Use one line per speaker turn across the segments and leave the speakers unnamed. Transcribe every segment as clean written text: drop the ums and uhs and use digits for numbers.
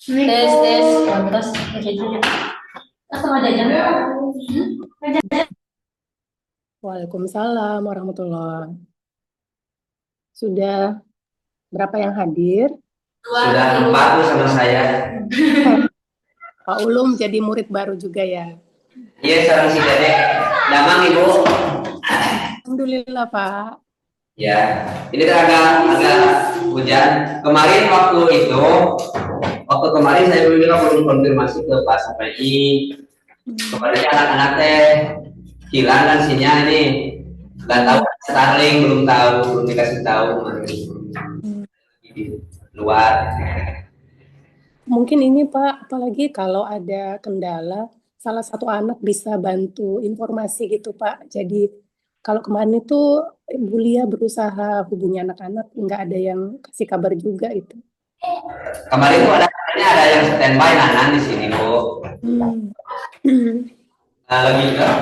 Tes tes terus jajan. Sama jajan.
Waalaikumsalam warahmatullahi. Sudah berapa yang hadir?
Sudah 4 tuh sama saya.
Pak Ulum jadi murid baru juga ya?
Iya, sarang si Dedek. Damang Ibu.
Alhamdulillah Pak.
Ya, ini kan agak hujan. Kemarin waktu kemarin saya belum konfirmasi ke Pak Sapai. Kemarin anak-anak teh hilang kan sinyal ini. Nggak tahu Starlink, belum dikasih tahu di luar.
Mungkin ini Pak, apalagi kalau ada kendala, salah satu anak bisa bantu informasi gitu Pak. Jadi kalau kemarin itu Bu Lia berusaha hubungi anak-anak, nggak ada yang kasih kabar juga itu.
Kemarin tuh ada yang standby Nanan di sini Bu. Lagi enggak?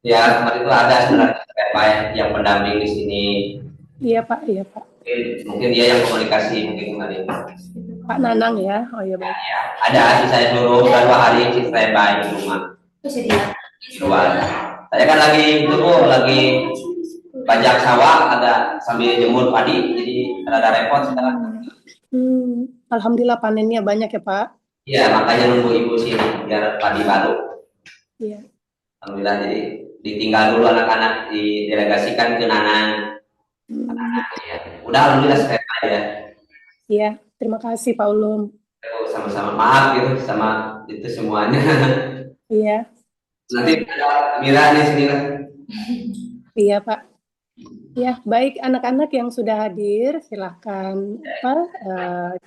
Ya, kemarin itu ada sebenarnya standby yang pendamping di sini.
Iya Pak, iya Pak.
Mungkin dia yang komunikasi mungkin kemarin.
Pak Nanang ya, oh ya baik.
Ya, ada sih saya suruh 2 hari si standby di rumah. Di luar. Saya kan lagi pajak sawah, ada sambil jemur padi, jadi rada repot sekarang.
Alhamdulillah panennya banyak ya Pak.
Iya, makanya nunggu ibu sini biar padi baru.
Iya.
Alhamdulillah, jadi ditinggal dulu anak-anak, didelegasikan ke Nanang. Ya. Udah alhamdulillah standby ya.
Iya, terima kasih Pak Ulum.
Sama-sama maaf gitu sama itu semuanya.
Iya.
Nanti ada Mira di sini lah.
Iya Pak. Ya, baik anak-anak yang sudah hadir, silahkan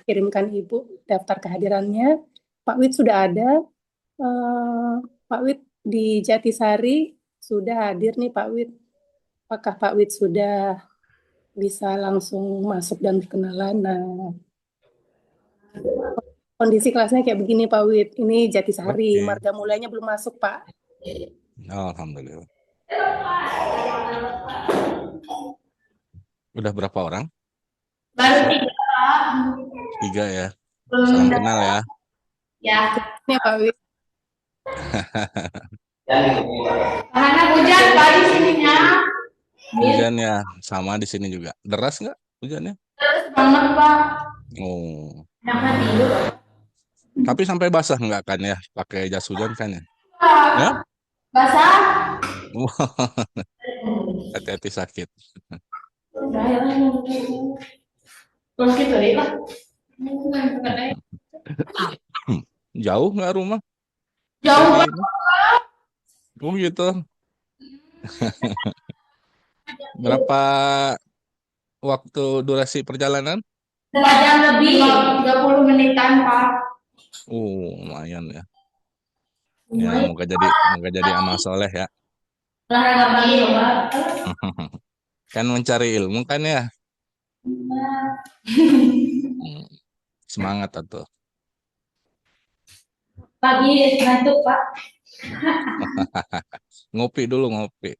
kirimkan Ibu daftar kehadirannya. Pak Wid sudah ada. Pak Wid di Jatisari sudah hadir nih Pak Wid. Apakah Pak Wid sudah bisa langsung masuk dan berkenalan? Nah, kondisi kelasnya kayak begini Pak Wid. Ini Jatisari, Marga Mulanya belum masuk Pak.
Oh, alhamdulillah. Udah berapa orang?
Baru 3 Pak.
3 ya. Salam kenal ya.
Ya.
Ini Pak Wid.
Karena hujan Pak di sininya.
Hujan ya, sama di sini juga. Deras nggak hujannya?
Terus banget Pak.
Oh.
Jangan tidur.
Tapi sampai basah nggak kan ya? Pakai jas hujan kan ya? Ya?
Basah.
Hati-hati sakit.
Terus gitu deh Pak.
Jauh nggak rumah?
Jauh Pak.
Oh gitu. Berapa waktu durasi perjalanan?
2 jam lebih, 30 menitan Pak.
Lumayan ya. Ya, moga jadi amal soleh ya.
Olahraga pagi Pak.
Kan mencari ilmu kan ya. Semangat atuh.
Pagi ngantuk Pak.
Ngopi dulu, ngopi.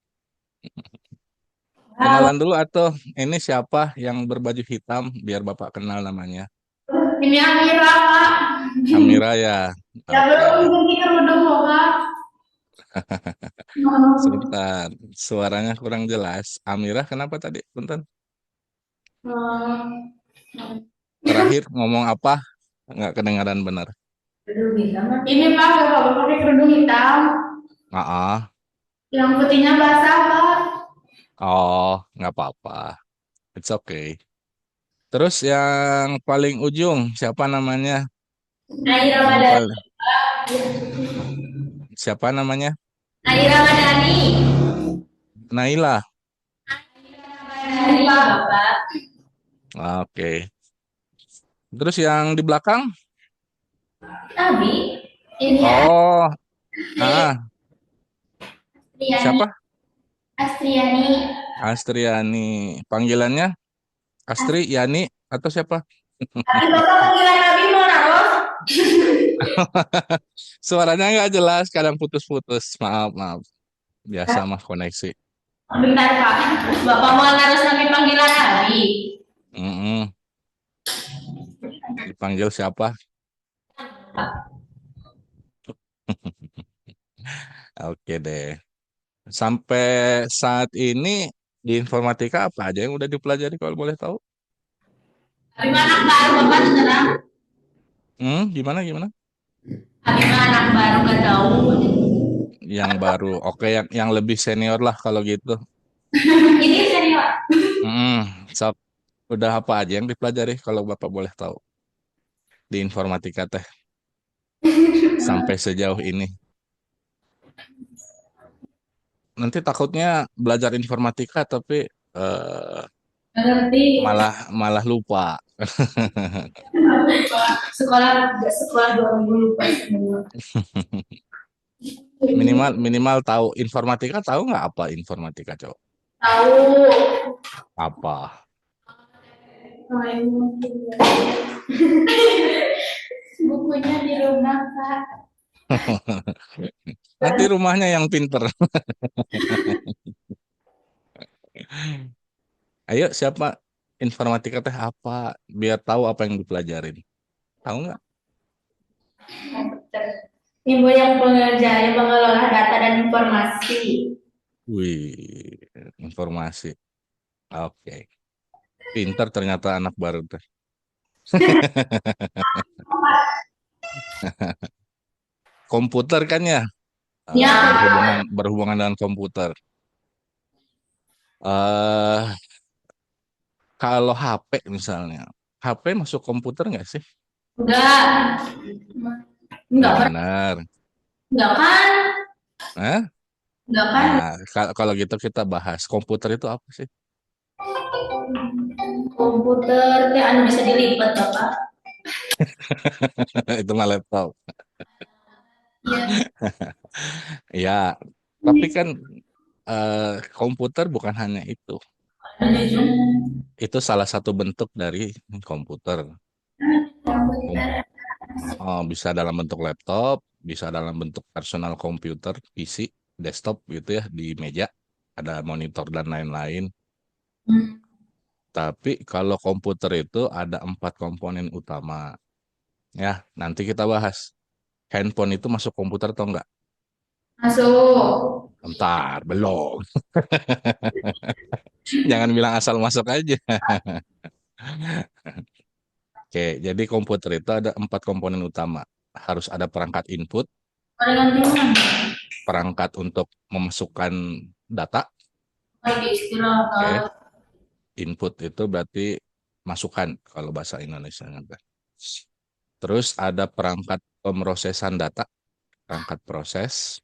Kenalan dulu atau ini siapa yang berbaju hitam biar Bapak kenal namanya?
Ini Amira Pak.
Amira ya.
Ya belum ganti kerudung loh Pak.
Sebentar, suaranya kurang jelas. Amira kenapa tadi? Bentar. Terakhir ngomong apa? Nggak kedengaran benar.
Ini Pak, Bapak pakai kerudung hitam. Yang putihnya basah Pak.
Oh, nggak apa-apa. It's okay. Terus yang paling ujung siapa namanya?
Naira Madani.
Siapa namanya?
Naira Madani.
Naila.
Naira Bapak.
Oke. Terus yang di belakang?
Abi. Ini
Oh,
Astriani.
siapa?
Astriani.
Astriani. Panggilannya Astri, Yani, atau siapa?
Tapi Bapak panggilan Abi mau naros?
Suaranya nggak jelas, kadang putus-putus. Maaf, maaf. Biasa mah koneksi.
Bentar Pak. Bapak mau naros Abi panggilan Abi.
Dipanggil siapa? Oke deh. Sampai saat ini di informatika apa aja yang udah dipelajari kalau boleh tahu?
Abi mah anak baru Bapak sekarang.
Gimana gimana?
Abi mah anak baru gak tahu.
Yang baru. Oke, yang lebih senior lah kalau gitu.
Ini senior.
Sok. Udah apa aja yang dipelajari kalau Bapak boleh tahu di informatika teh sampai sejauh ini? Nanti takutnya belajar informatika tapi
Gak ngerti.
malah malah lupa.
Sekolah 2 minggu lupa semua.
Minimal tahu informatika, tahu nggak apa informatika, Cok?
Tahu.
Apa?
Bukunya di rumah, Kak.
Nanti rumahnya yang pinter. Ayo, siapa informatika teh apa? Biar tahu apa yang dipelajarin. Tahu nggak?
Komputer. Ibu yang pengerjaan pengelola data dan informasi.
Wih, informasi. Oke. Pinter ternyata anak baru teh. Komputer kan ya?
Ya.
Berhubungan dengan komputer. eh Kalau HP misalnya, HP masuk komputer nggak sih?
Enggak. Enggak kan?
Benar.
Enggak kan?
Hah?
Enggak kan?
Nah, kalau gitu kita bahas komputer itu apa sih?
Komputer teh anu bisa dilipat, Bapak.
Itu mah laptop.
Iya.
Ya, tapi kan komputer bukan hanya itu. Itu salah satu bentuk dari komputer.
Komputer.
Oh, bisa dalam bentuk laptop, bisa dalam bentuk personal computer, PC, desktop gitu ya, di meja, ada monitor dan lain-lain. Tapi kalau komputer itu ada 4 komponen utama. Ya, nanti kita bahas. Handphone itu masuk komputer atau enggak?
Masuk.
Bentar, belum. Jangan bilang asal masuk aja. Oke, jadi komputer itu ada 4 komponen utama. Harus ada perangkat input, perangkat untuk memasukkan data. Oke. Input itu berarti masukan kalau bahasa Indonesia. Terus ada perangkat pemrosesan data, perangkat proses.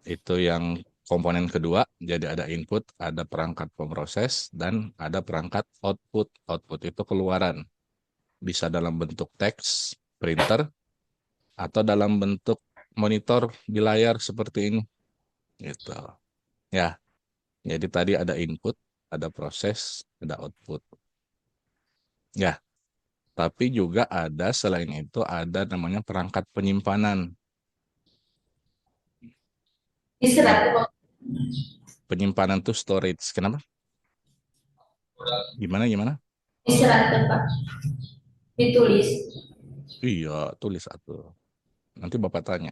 Itu yang komponen kedua, jadi ada input, ada perangkat pemroses, dan ada perangkat output. Output itu keluaran. Bisa dalam bentuk teks, printer, atau dalam bentuk monitor di layar seperti ini. Gitu. Ya, jadi tadi ada input, ada proses, ada output. Ya, tapi juga ada selain itu ada namanya perangkat penyimpanan. Penyimpanan tuh storage. Kenapa? Gimana?
Istirahat, Pak. Ditulis.
Iya, tulis satu. Nanti Bapak tanya.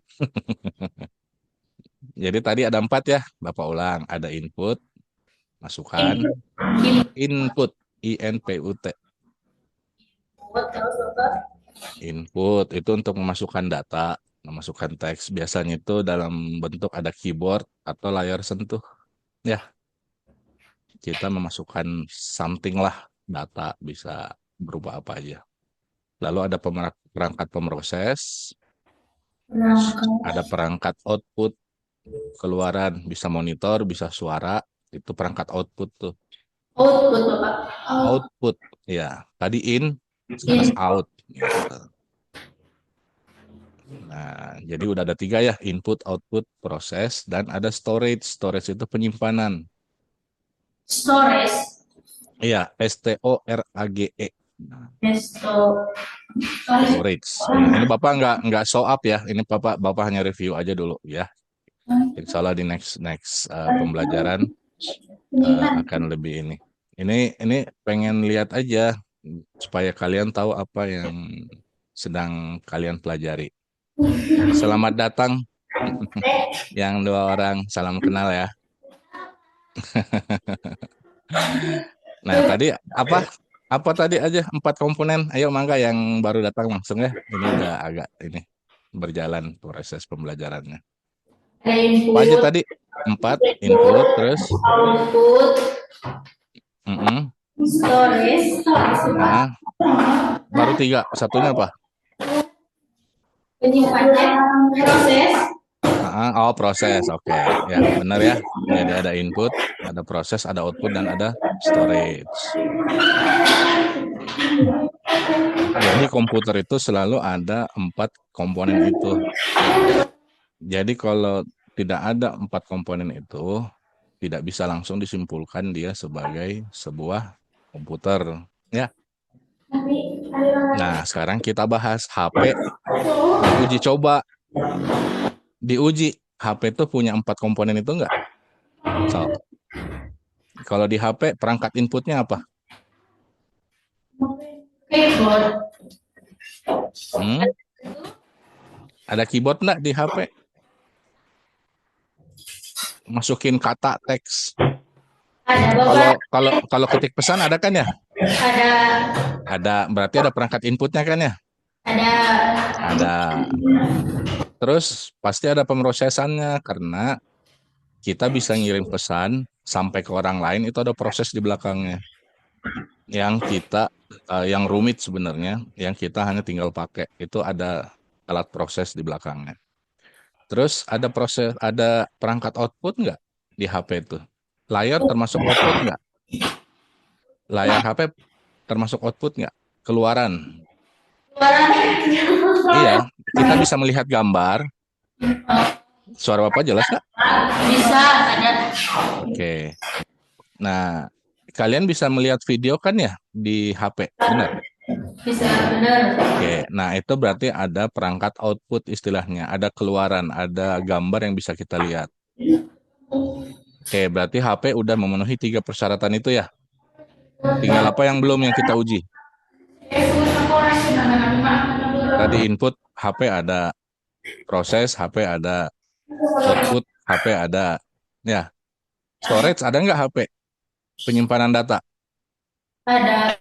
Jadi tadi ada 4 ya, Bapak ulang. Ada input, masukan, input, INPUT. Input itu untuk memasukkan data, memasukkan teks. Biasanya itu dalam bentuk ada keyboard atau layar sentuh. Ya, kita memasukkan something lah, data bisa berupa apa aja. Lalu ada perangkat pemroses, ada perangkat output, keluaran, bisa monitor, bisa suara, itu perangkat output tuh.
Output, Bapak.
Output, ya. Tadi in, sekarang out. Gitu. Nah, jadi udah ada 3 ya, input, output, proses, dan ada storage. Storage itu penyimpanan.
Storage.
Iya, STORAGE. Storage. Nah, ini Bapak nggak show up ya. Ini Bapak hanya review aja dulu ya. Insya Allah di next pembelajaran akan lebih ini. Ini pengen lihat aja supaya kalian tahu apa yang sedang kalian pelajari. Selamat datang yang 2 orang, salam kenal ya. Nah, tadi apa tadi aja 4 komponen? Ayo mangga yang baru datang langsung ya. Ini udah agak ini berjalan proses pembelajarannya.
Ada
Apa aja
input,
tadi? 4 input terus
output,
mm-mm.
storage,
Nah, baru 3. Satunya apa?
penyimpanan, proses,
Oh, proses. Oke. Ya, benar ya. Jadi ada input, ada proses, ada output, dan ada storage. Jadi komputer itu selalu ada 4 komponen itu. Jadi kalau tidak ada 4 komponen itu, tidak bisa langsung disimpulkan dia sebagai sebuah komputer. Ya. Nah, sekarang kita bahas HP. Uji coba. Diuji, HP itu punya 4 komponen itu enggak? So, kalau di HP, perangkat inputnya apa?
keyboard,
Ada keyboard enggak di HP? Masukin kata teks.
ada Bapak,
Kalau ketik pesan ada kan ya?
ada,
Ada, berarti ada perangkat inputnya kan ya?
ada,
Ada. Terus pasti ada pemrosesannya karena kita bisa ngirim pesan sampai ke orang lain, itu ada proses di belakangnya. Yang rumit sebenarnya, yang kita hanya tinggal pakai. Itu ada alat proses di belakangnya. Terus ada perangkat output nggak di HP itu? Layar termasuk output nggak? Layar HP termasuk output nggak? Keluaran. Iya, kita bisa melihat gambar. Suara Bapak jelas nggak?
bisa, ada,
Oke. Nah, kalian bisa melihat video kan ya di HP, benar?
bisa, benar.
Oke, nah itu berarti ada perangkat output istilahnya, ada keluaran, ada gambar yang bisa kita lihat. Oke, berarti HP udah memenuhi 3 persyaratan itu ya. Tinggal apa yang belum yang kita uji? Tadi input HP ada, proses HP ada, output HP ada. Ya, storage ada nggak HP? Penyimpanan data
Ada,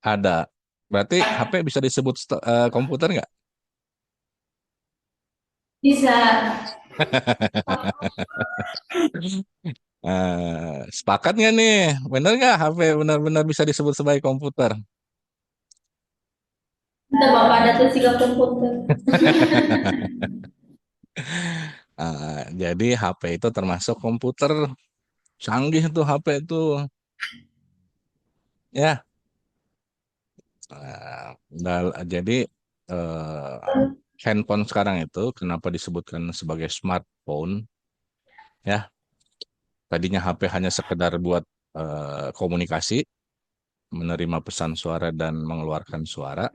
ada. Berarti HP bisa disebut komputer nggak?
bisa,
Sepakat nggak nih? Bener nggak HP benar-benar bisa disebut sebagai komputer?
ada Bapak, ada tuh 3 komputer.
Jadi HP itu termasuk komputer. Canggih tuh HP itu. Ya. Jadi handphone sekarang itu kenapa disebutkan sebagai smartphone? Ya. Tadinya HP hanya sekedar buat komunikasi, menerima pesan suara dan mengeluarkan suara,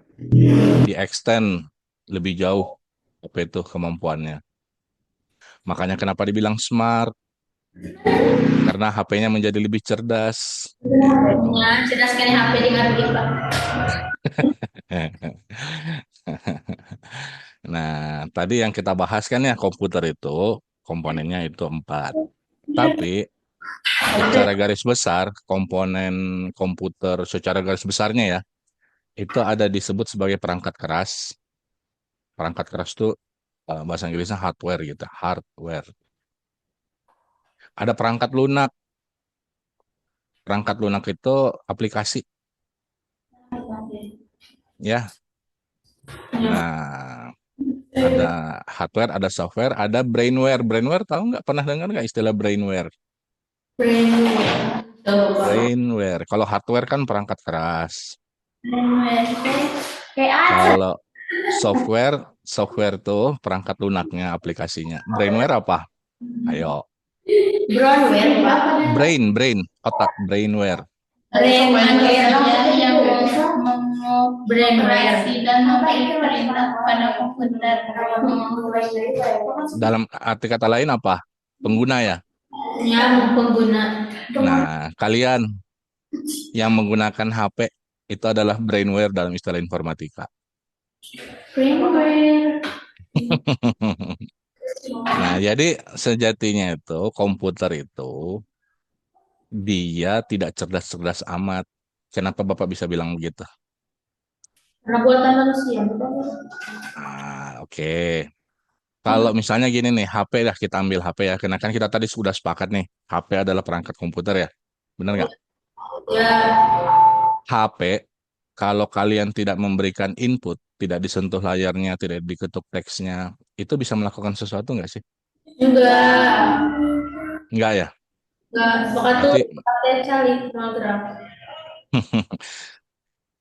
di-extend lebih jauh HP itu kemampuannya. Makanya kenapa dibilang smart? Karena HP-nya menjadi lebih cerdas.
Ya, cerdas sekali HP di ngerti, Pak.
Nah, tadi yang kita bahas kan ya komputer itu komponennya itu 4. Tapi secara garis besar komponen komputer secara garis besarnya ya itu ada disebut sebagai perangkat keras. Perangkat keras itu bahasa Inggrisnya hardware gitu, hardware. Ada perangkat lunak. Perangkat lunak itu aplikasi ya. Nah, ada hardware, ada software, ada brainware. Brainware tahu nggak? Pernah dengar nggak istilah brainware? Brainware. Kalau hardware kan perangkat keras. Kalau software tuh perangkat lunaknya, aplikasinya. Brainware apa? Ayo. Brain, otak, brainware.
Yang bereaksi dan memberi perintah pada komputer.
Dalam arti kata lain apa? Pengguna ya?
Ya, pengguna.
Nah, kalian yang menggunakan HP Itu adalah brainware dalam istilah informatika.
Brainware.
Nah, jadi sejatinya itu komputer itu dia tidak cerdas-cerdas amat. Kenapa Bapak bisa bilang begitu?
Karena buatan manusia, betul?
Oke. Kalau misalnya gini nih, HP dah kita ambil HP ya. Karena kan kita tadi sudah sepakat nih, HP adalah perangkat komputer ya. Benar nggak?
Ya,
HP, kalau kalian tidak memberikan input, tidak disentuh layarnya, tidak diketuk teksnya, itu bisa melakukan sesuatu nggak sih?
enggak.
Nggak ya?
Enggak, bukan tuh
Berarti,
pakai cali program.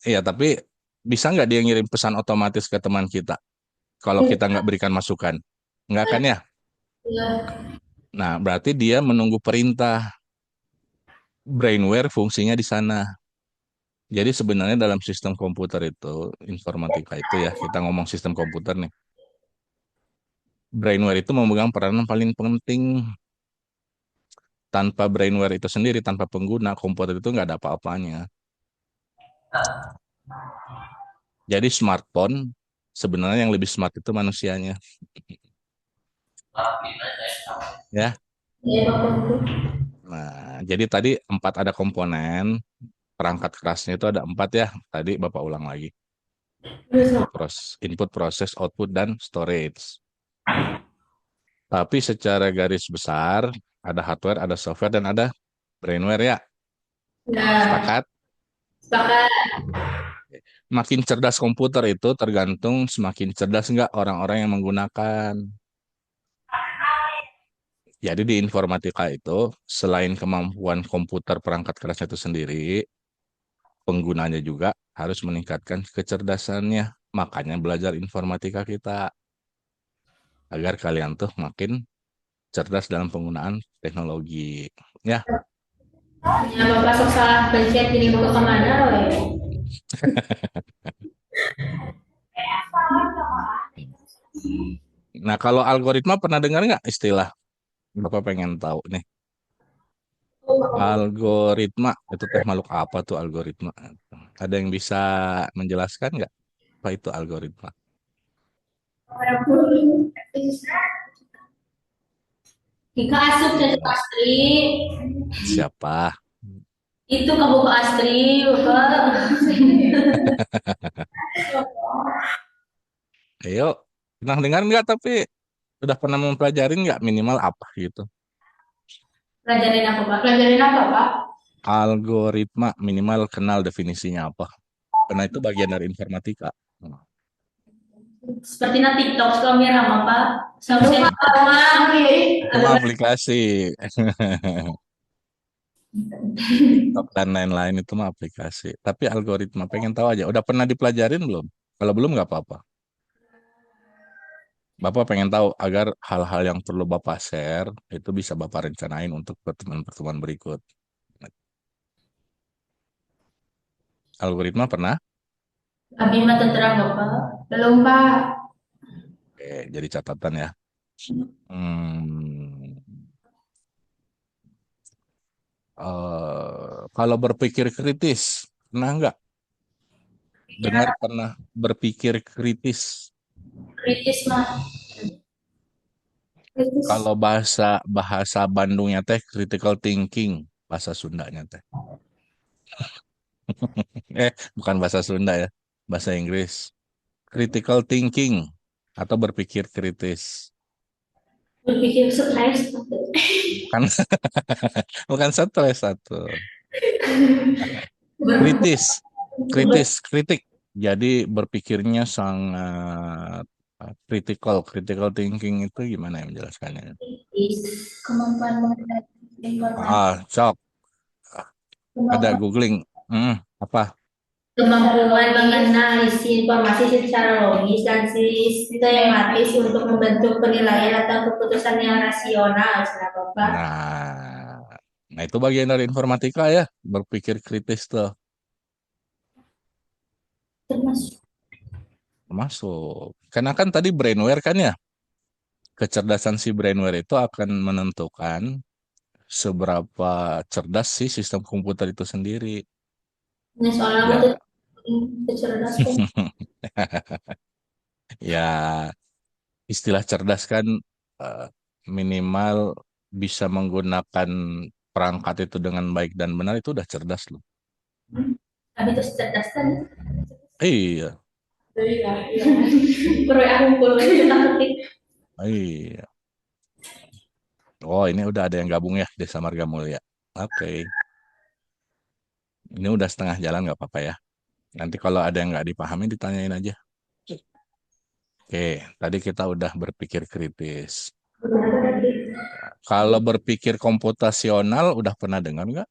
iya, tapi bisa nggak dia ngirim pesan otomatis ke teman kita kalau kita nggak berikan masukan? Nggak kan ya?
Ya,
Nah, berarti dia menunggu perintah. Brainware fungsinya di sana. Jadi sebenarnya dalam sistem komputer itu, informatika itu ya, kita ngomong sistem komputer nih. Brainware itu memegang peranan paling penting. Tanpa brainware itu sendiri, tanpa pengguna, komputer itu nggak ada apa-apanya. Jadi smartphone, sebenarnya yang lebih smart itu manusianya. Ya.
ya Bapak.
Nah, jadi tadi 4 ada komponen, perangkat kerasnya itu ada 4 ya. Tadi Bapak ulang lagi. Input, proses, output, dan storage. Tapi secara garis besar, ada hardware, ada software, dan ada brainware ya.
Nah,
Sepakat?
sepakat.
Makin cerdas komputer itu tergantung semakin cerdas nggak orang-orang yang menggunakan. Jadi di informatika itu, selain kemampuan komputer perangkat kerasnya itu sendiri, penggunanya juga harus meningkatkan kecerdasannya. Makanya belajar informatika kita. Agar kalian tuh makin cerdas dalam penggunaan teknologi. Ya,
Ya Bapak sok salah pencet ini mau ke kemana weh?
nah kalau algoritma pernah dengar nggak istilah? Bapak pengen tahu nih. Algoritma itu teh makhluk apa tuh algoritma? Ada yang bisa menjelaskan nggak apa itu algoritma?
Ika asup dari Astri.
Siapa?
Itu kamu ke Astri, Bapak.
Ayo, pernah dengar nggak tapi udah pernah mempelajari nggak minimal apa gitu?
Pelajarin apa, Pak? Pelajarin apa, Pak?
Algoritma minimal kenal definisinya apa? Karena itu bagian dari informatika.
Seperti nanti TikTok suami sama Pak. Sampai sama
Itu aplikasi. TikTok dan lain-lain itu mah aplikasi. Tapi algoritma pengen tahu aja. Udah pernah dipelajarin belum? Kalau belum nggak apa-apa. Bapak pengen tahu agar hal-hal yang perlu Bapak share itu bisa Bapak rencanain untuk pertemuan-pertemuan berikut. Algoritma pernah?
Abi mah terang Bapak. Belum, Pak.
Oke, jadi catatan ya. Hmm, kalau berpikir kritis, pernah nggak? Dengar pernah berpikir kritis?
Kritis mah. Kritis.
Kalau bahasa Bandungnya teh critical thinking, bahasa Sundanya teh. Bukan bahasa Sunda ya, bahasa Inggris. Critical thinking atau berpikir kritis.
Berpikir stres.
Bukan bukan stres satu. Kritik. Jadi berpikirnya sangat critical thinking itu gimana yang menjelaskannya?
Kemampuan mengenai informasi.
Cok. Ada googling. Apa?
Kemampuan menganalisis informasi secara logis dan sistematis untuk membentuk penilaian atau keputusan yang rasional, Bapak.
Nah, itu bagian dari informatika ya, berpikir kritis tuh. Termasuk. Karena kan tadi brainware kan ya, kecerdasan si brainware itu akan menentukan seberapa cerdas si sistem komputer itu sendiri.
Ini soalnya
Ya,
aku Kecerdasan.
Ya, istilah cerdas kan eh, minimal bisa menggunakan perangkat itu dengan baik dan benar itu udah cerdas loh.
Tapi itu cerdas kan?
Iya,
Iya, iya. Perlu aku kumpul kita ketik.
iya. Oh, ini udah ada yang gabung ya, Desa Marga Mulia. Oke, ini udah setengah jalan nggak apa-apa ya. Nanti kalau ada yang nggak dipahami ditanyain aja. Oke, tadi kita udah berpikir kritis. Kalau berpikir komputasional udah pernah dengar nggak?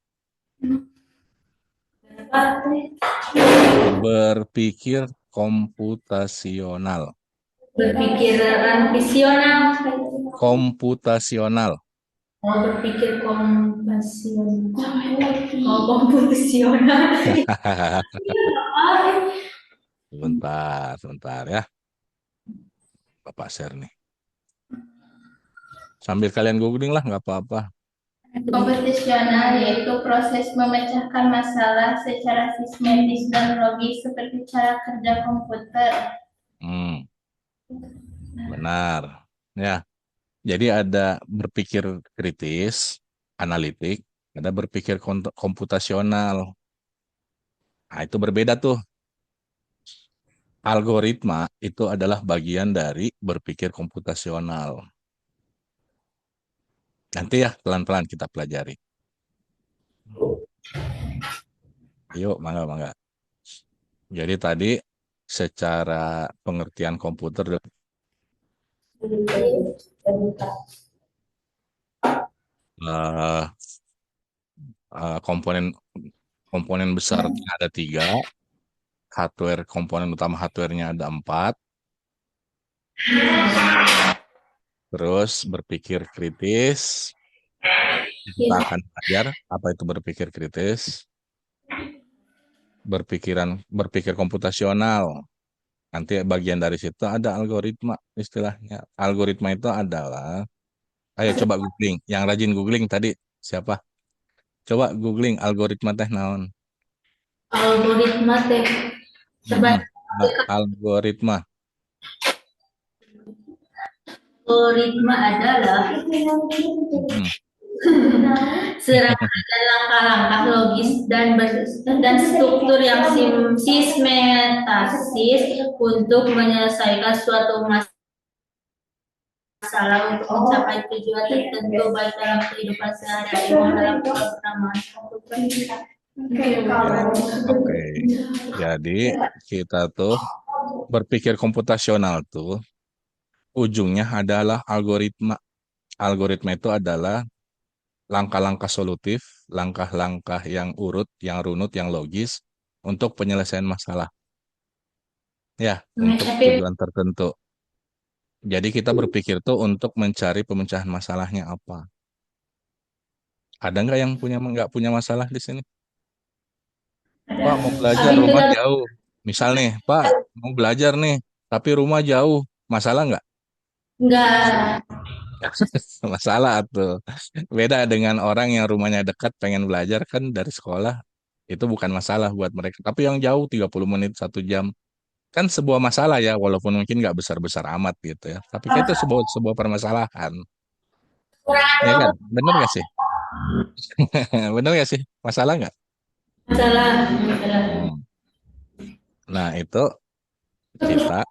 Berpikir komputasional.
Berpikiran visional.
Komputasional.
Oh, berpikir kompasional. Oh, komputasional.
Sebentar, sebentar ya. Bapak share nih. Sambil kalian googling lah, nggak apa-apa.
Komputasional yaitu proses memecahkan masalah secara sistematis dan logis seperti cara kerja komputer.
Benar. Ya, jadi ada berpikir kritis, analitik, ada berpikir komputasional. Nah, itu berbeda tuh. Algoritma itu adalah bagian dari berpikir komputasional. Nanti ya, pelan-pelan kita pelajari. Yuk, mangga, mangga. Jadi tadi secara pengertian komputer eh, komponen komponen besarnya ada 3, hardware komponen utama hardware-nya ada 4, terus berpikir kritis. Kita akan belajar apa itu berpikir kritis, berpikir komputasional. Nanti bagian dari situ ada algoritma istilahnya. Algoritma itu adalah, ayo coba googling. Yang rajin googling tadi siapa? Coba googling algoritma teh naon.
Algoritma teh. Coba
Algoritma.
algoritma adalah serangkaian langkah-langkah logis dan struktur yang sistematis untuk menyelesaikan suatu masalah untuk mencapai tujuan tertentu baik dalam kehidupan sehari-hari maupun dalam pemrograman komputer.
Oke. Jadi kita tuh berpikir komputasional tuh ujungnya adalah algoritma. Algoritma itu adalah langkah-langkah solutif, langkah-langkah yang urut, yang runut, yang logis untuk penyelesaian masalah. Ya, untuk tujuan tertentu. Jadi kita berpikir tuh untuk mencari pemecahan masalahnya apa. Ada nggak yang nggak punya masalah di sini? Pak mau belajar rumah jauh. Misal nih, Pak mau belajar nih, tapi rumah jauh. Masalah nggak?
Enggak.
Masalah tuh. Beda dengan orang yang rumahnya dekat pengen belajar kan dari sekolah. Itu bukan masalah buat mereka. Tapi yang jauh 30 menit, 1 jam. Kan sebuah masalah ya, walaupun mungkin nggak besar-besar amat gitu ya. Tapi kan itu sebuah permasalahan. Ya kan? Bener nggak sih? Bener nggak sih? Masalah nggak?
Masalah.
Nah, itu kita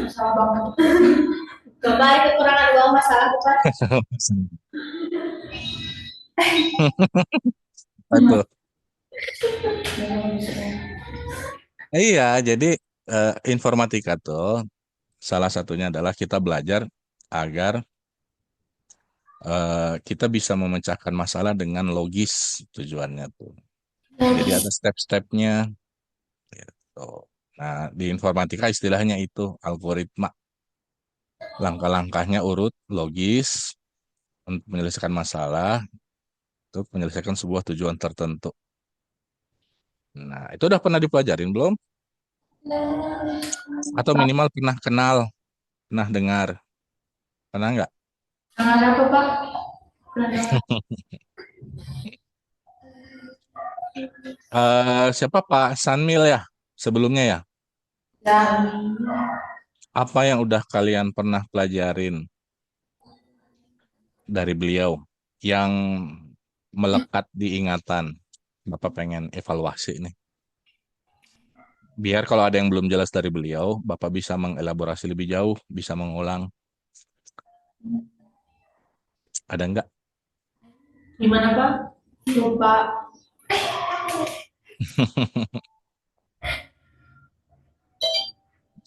Masalah banget. Kembali kekurangan uang masalah bukan?
Betul. Iya, jadi informatika tuh salah satunya adalah kita belajar agar kita bisa memecahkan masalah dengan logis tujuannya tuh. Jadi ada step-stepnya. Gitu. Nah, di informatika istilahnya itu algoritma. Langkah-langkahnya urut, logis, untuk menyelesaikan masalah, untuk menyelesaikan sebuah tujuan tertentu. Nah, itu udah pernah dipelajarin belum? Atau minimal pernah kenal, pernah dengar. Pernah nggak?
Kenal apa Pak?
Siapa Pak Sanmil ya sebelumnya ya?
Dan
Apa yang udah kalian pernah pelajarin dari beliau yang melekat di ingatan? Bapak pengen evaluasi nih. Biar kalau ada yang belum jelas dari beliau, Bapak bisa mengelaborasi lebih jauh, bisa mengulang. Ada nggak?
gimana Pak? Lupa.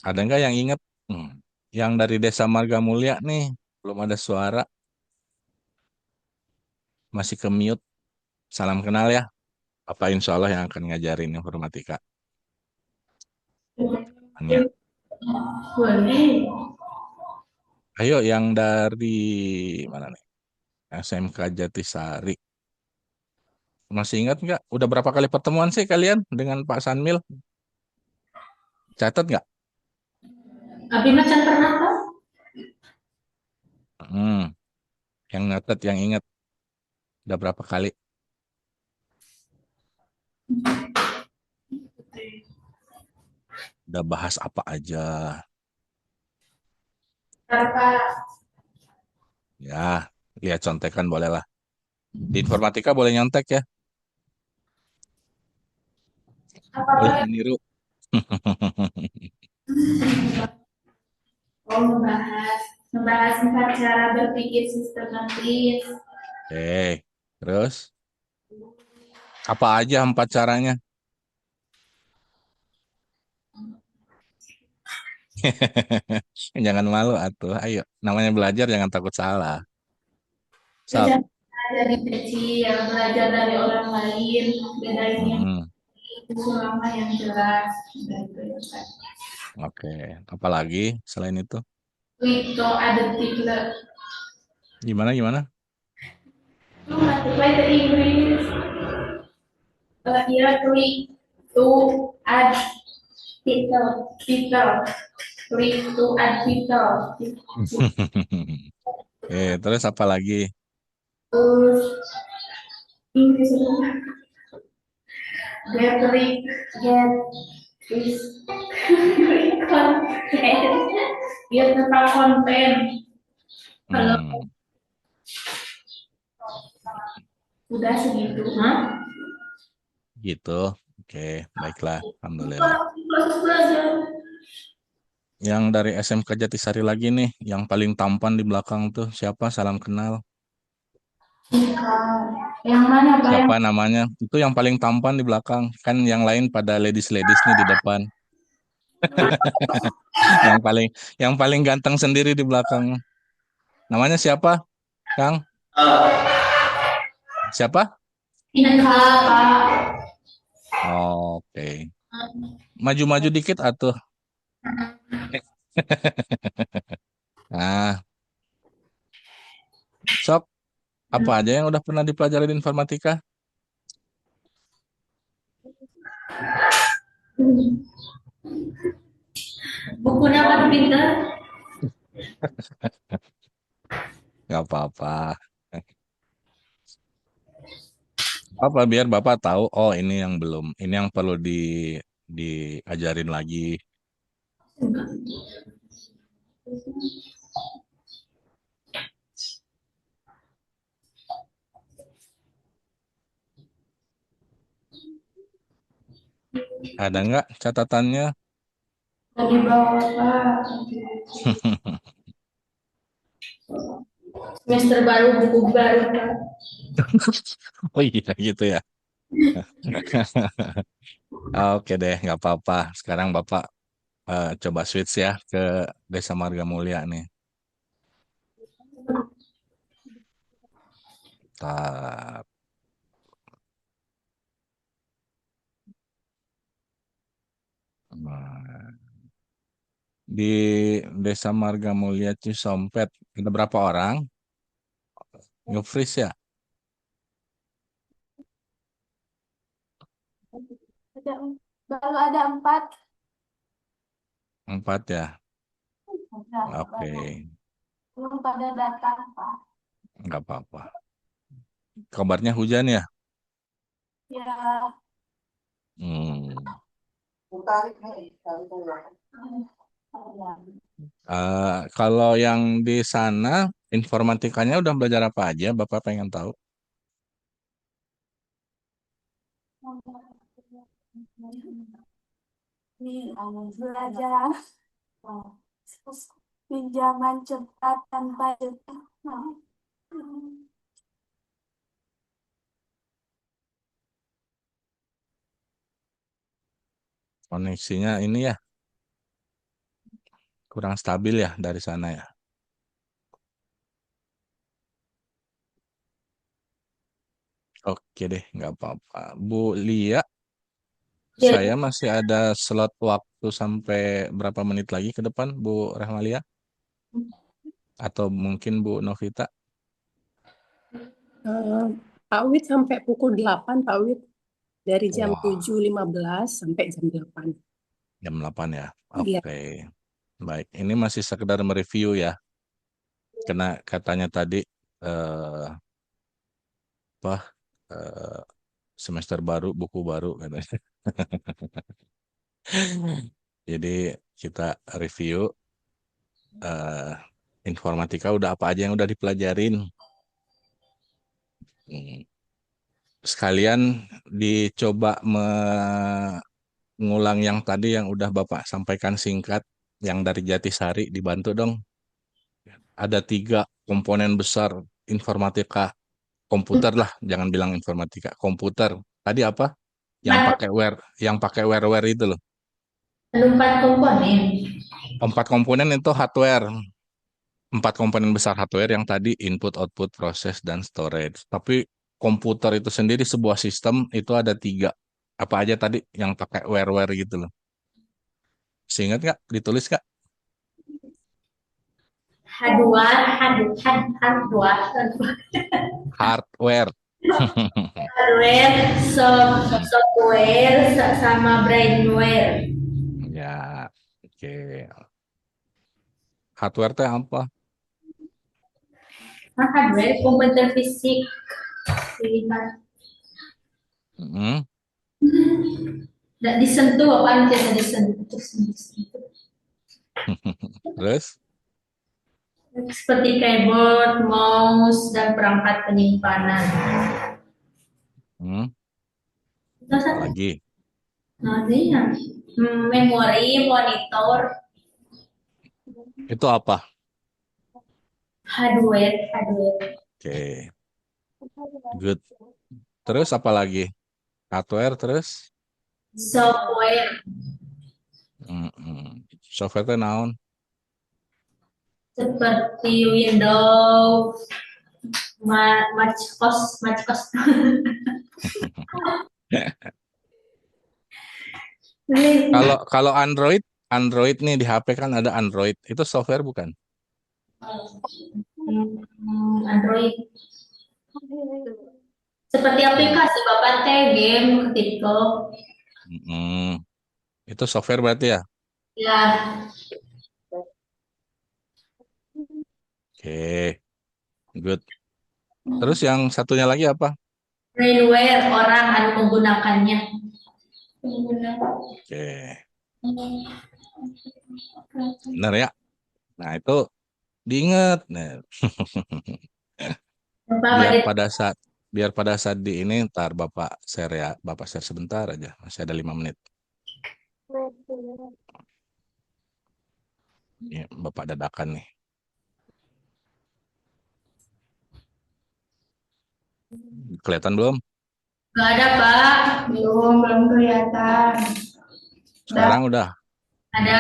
Ada nggak yang ingat? Yang dari Desa Marga Mulia nih, belum ada suara, masih ke mute. Salam kenal ya. Bapak insya Allah yang akan ngajarin informatika. Ya.
Boleh.
Ayo yang dari mana nih? SMK Jatisari. Masih ingat nggak? Udah berapa kali pertemuan sih kalian dengan Pak Sanmil? Catat nggak?
Abi macan pernah Pak?
Hmm, yang nyatet, yang ingat. Udah berapa kali? Udah bahas apa aja?
Pak.
Ya, lihat contekan boleh lah. Di informatika boleh nyontek ya.
Apa
Boleh
Pak?
meniru.
Oh, membahas 4 cara berpikir sistematis.
Oke, terus apa aja 4 caranya? Jangan malu atuh. Ayo, namanya belajar jangan takut salah. Sok.
Belajar dari kecil, belajar dari orang lain, bedain yang
Hmm,
itu selama yang jelas. Gitu ya, Pak.
oke. Apalagi selain itu?
Itu adaptif lah.
Gimana gimana?
Lu multiply the English. Here, click to add title. Click to add title.
Oke, terus apa lagi?
Terus Inggris itu gathering get is content dia tentang konten. Kalau
Hmm,
udah segitu,
gitu. Oke, baiklah. Alhamdulillah.
proses belajar.
Yang dari SMK Jatisari lagi nih, yang paling tampan di belakang tuh siapa? Salam kenal.
Yang mana Pak?
Siapa namanya? Itu yang paling tampan di belakang. Kan yang lain pada ladies-ladies nih di depan. Yang paling yang paling ganteng sendiri di belakang. Namanya siapa, Kang? Siapa?
Yang Pak.
Oke. Maju-maju dikit atuh. Nah, sok apa aja yang udah pernah dipelajari di informatika?
Bukunya Pak pinter.
Gak apa-apa. Apa biar Bapak tahu, oh ini yang belum, ini yang perlu diajarin lagi. Ada nggak catatannya?
Dari bawah Pak.
Semester baru, buku baru Pak.
Oh iya gitu ya. Oke deh, nggak apa-apa. Sekarang Bapak coba switch ya ke Desa Marga Mulia nih. Tar. Nah, di Desa Marga Mulia Cisompet ada berapa orang? Nge-freeze ya?
Baru ada 4.
4 ya.
Udah,
Oke,
belum pada datang Pak.
nggak apa-apa. Kabarnya hujan ya?
Ya.
Hmm. Kalau yang di sana informatikanya udah belajar apa aja? Bapak pengen tahu.
Belajar pinjaman cepat tanpa jeda.
Koneksinya ini ya kurang stabil ya dari sana ya. Oke deh, nggak apa-apa. Bu Lia,
Jadi,
saya masih ada slot waktu sampai berapa menit lagi ke depan, Bu Rahmalia? Atau mungkin Bu Novita?
Eh, Pak Wid sampai pukul 8, Pak Wid. Dari jam
Wah,
7.15 sampai jam 8.
jam 8 ya.
Iya.
Oke. Baik, ini masih sekedar mereview ya. Karena katanya tadi eh apa eh, semester baru, buku baru katanya. Jadi kita review eh informatika udah apa aja yang udah dipelajarin. Hmm. Sekalian dicoba mengulang yang tadi yang udah Bapak sampaikan singkat, yang dari Jatisari dibantu dong. Ada 3 komponen besar informatika komputer lah, jangan bilang informatika, komputer. Tadi apa? Yang pakai ware itu loh.
ada 4 komponen.
4 komponen itu hardware. 4 komponen besar hardware yang tadi input, output, proses, dan storage. Tapi komputer itu sendiri sebuah sistem itu ada 3. Apa aja tadi yang pakai ware gitu loh. Seingat nggak? Ditulis nggak? Hardware.
Hardware, software, sama brainware.
Ya, oke. Hardware teh apa?
Nah, hardware komputer fisik. Pilihan.
Hmm,
Nggak disentuh, apaan tidak disentuh.
Terus?
Seperti keyboard, mouse, dan perangkat penyimpanan.
Hmm,
Itu satu.
Lagi.
Nah, ini yang memori, monitor,
Itu apa?
hardware.
Oke, good. Terus apa lagi? Hardware terus?
Software,
Software teh naon?
seperti Windows, MacOS.
Kalau kalau Android nih di HP kan ada Android. Itu software bukan?
Android. Seperti aplikasi Bapak teh game ketika
Hmm, Itu software berarti ya?
ya
Oke, good. Terus yang satunya lagi apa?
brainware orang anu menggunakannya.
Oke, benar ya. Nah itu diingat. Nah,
Bapak
biar
pada
pada saat biar pada saat di ini ntar Bapak share ya, Bapak share sebentar aja. Masih ada 5 menit. Ya, Bapak dadakan nih. Kelihatan belum?
nggak ada Pak, belum kelihatan.
Sekarang udah.
Ada.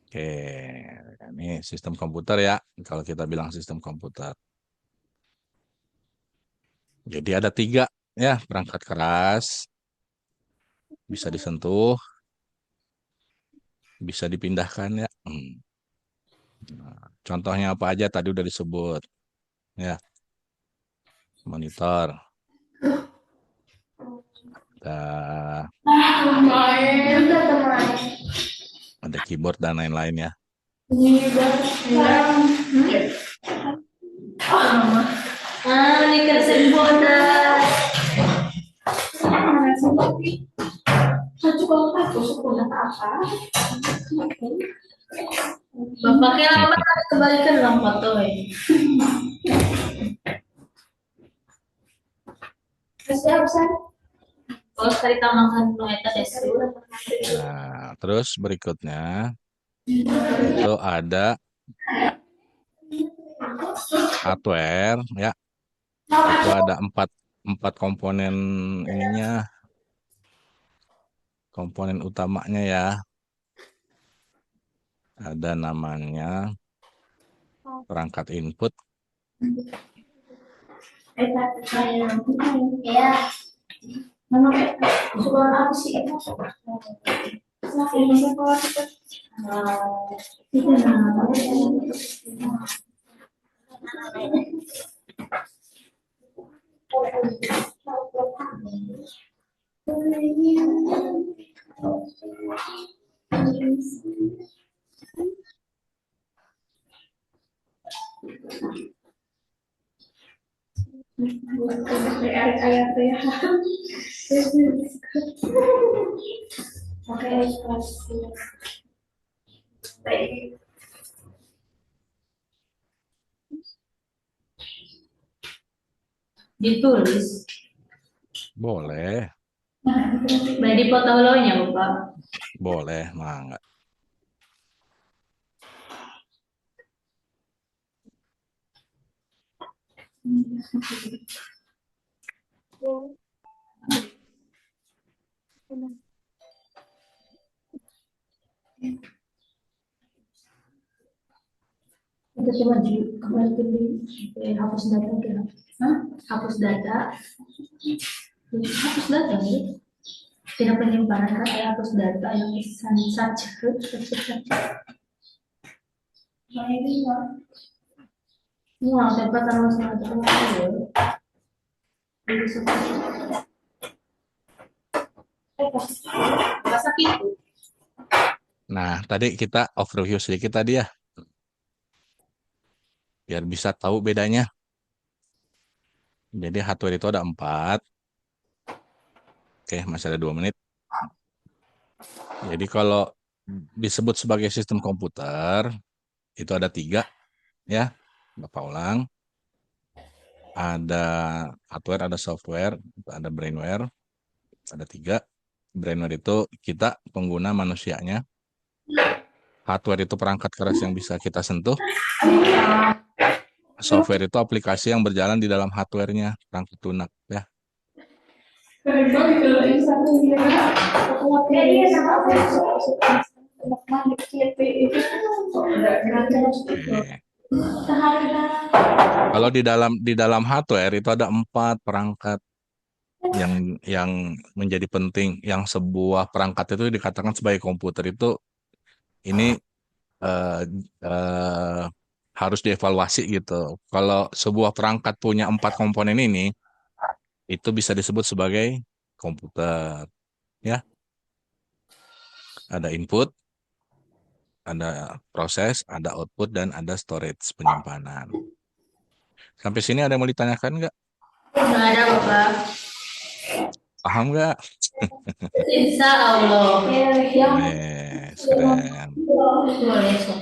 Oke, ini sistem komputer ya. Kalau kita bilang sistem komputer. Jadi ada 3 ya, perangkat keras, bisa disentuh, bisa dipindahkan ya. Nah, contohnya apa aja tadi udah disebut ya. Monitor, ada keyboard dan lain-lain ya.
Ini kersen bodas. Bapaknya lama kebalikan dalam foto ya. Oh, sekali tambahkan no eta desu.
Nah, terus berikutnya itu ada hardware ya. Itu ada empat komponen ininya, komponen utamanya ya. Ada namanya perangkat input,
Ya.
Ditulis.
boleh,
Baik dipoto ulohnya, Bapak.
boleh, mangga.
Itu cuma hapus data kira. Hapus data. Hapus data nih. Tidak penyimpanan kan hapus data yang saja. Wah, dapat taruh sama teman. Masa itu?
Nah, tadi kita overview sedikit tadi ya, biar bisa tahu bedanya. Jadi hardware itu ada 4. Oke, masih ada 2 menit. Jadi kalau disebut sebagai sistem komputer, itu ada 3 ya. Bapak ulang. Ada hardware, ada software, ada brainware. Ada 3. Brainware itu kita pengguna manusianya. Hardware itu perangkat keras yang bisa kita sentuh. Software itu aplikasi yang berjalan di dalam hardware-nya, perangkat lunak ya. Oke. Kalau di dalam hardware itu ada 4 perangkat yang menjadi penting. Yang sebuah perangkat itu dikatakan sebagai komputer itu ini harus dievaluasi gitu. Kalau sebuah perangkat punya 4 komponen ini, itu bisa disebut sebagai komputer ya. Ada input, ada proses, ada output, dan ada storage, penyimpanan. Sampai sini ada yang mau ditanyakan nggak?
Nggak ada, Bapak.
Paham nggak?
Insya Allah.
Keren.
Boleh, Sob.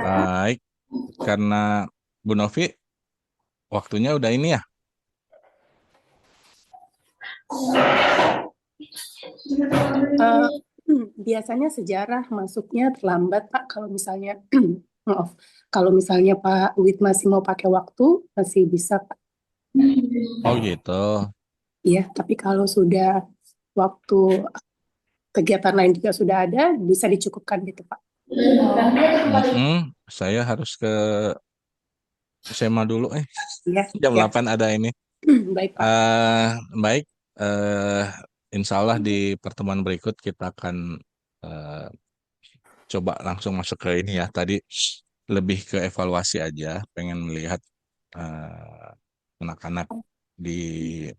Baik, karena Bu Novi waktunya udah ini ya.
Biasanya sejarah masuknya terlambat, Pak. Kalau misalnya, maaf, kalau misalnya Pak Wid masih mau pakai waktu, masih bisa, Pak.
Oh gitu.
Iya, tapi kalau sudah waktu kegiatan lain juga sudah ada, bisa dicukupkan gitu, Pak.
Saya harus ke SMA dulu.
Iya,
Jam
ya.
8 ada ini.
Baik, Pak.
Baik, insya Allah di pertemuan berikut kita akan coba langsung masuk ke ini ya. Tadi lebih ke evaluasi aja, pengen melihat anak-anak di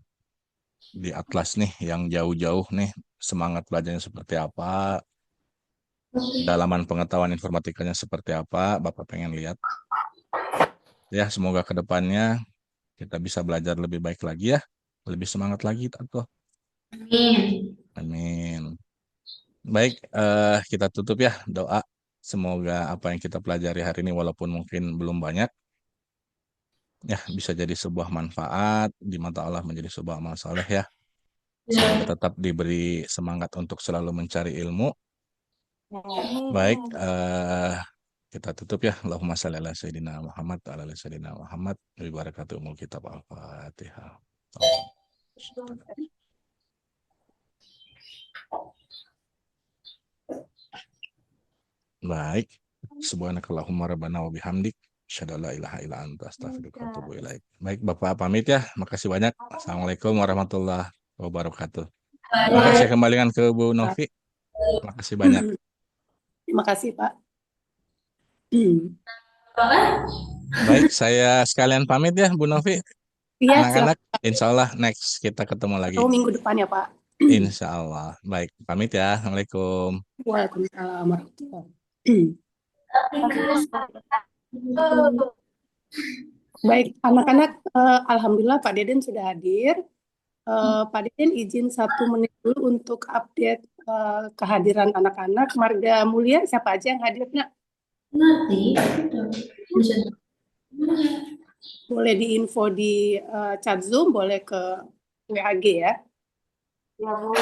Atlas nih yang jauh-jauh nih semangat belajarnya seperti apa, dalaman pengetahuan informatikanya seperti apa, Bapak pengen lihat. Ya, semoga ke depannya kita bisa belajar lebih baik lagi ya, lebih semangat lagi Tante.
Amin.
Amin. Baik, kita tutup ya doa. Semoga apa yang kita pelajari hari ini walaupun mungkin belum banyak, ya bisa jadi sebuah manfaat di mata Allah, menjadi sebuah amal soleh ya. Semoga tetap diberi semangat untuk selalu mencari ilmu. Baik, kita tutup ya. Allahumma shalli ala sayyidina Muhammad wa ala ali sayyidina Muhammad wa barakatuh umul kitab al-Fatihah. Baik. Subhanakallahumma rabbana wa bihamdik asyhadu an la ilaha illa anta astaghfiruka wa atubu ilaik. Baik, Bapak pamit ya. Makasih banyak. Assalamualaikum warahmatullahi wabarakatuh. Oke, saya kembalikan ke Bu Novi. Makasih banyak.
Terima kasih, Pak.
Baik, saya sekalian pamit ya, Bu Novi.
Iya,
Anak-anak, insya Allah next kita ketemu lagi.
silakan minggu depan ya, Pak.
Insya Allah. Baik, pamit ya. Assalamualaikum.
Waalaikumsalam warahmatullahi. Baik, anak-anak, alhamdulillah Pak Deden sudah hadir. Pak Deden izin 1 menit dulu untuk update kehadiran anak-anak. Marga Mulia, siapa aja yang hadir, Nak?
Nanti.
Boleh diinfo di chat Zoom, boleh ke WAG ya.
Ya, Bu.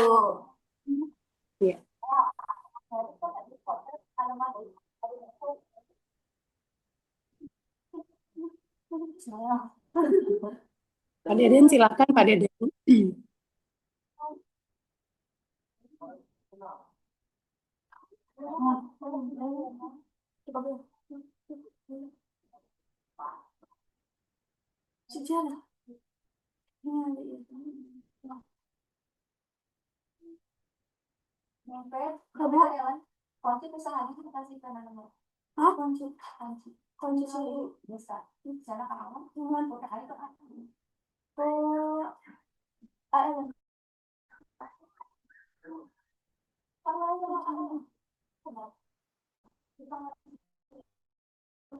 Iya. Pak Deden, silakan Pak Deden.
Sejarah. Kabar Ellen, kunci usahanya kita kasih ke nomor. Hah? Kunci bisa. Di sana kawan, cuman buka hari ke kan. Ellen.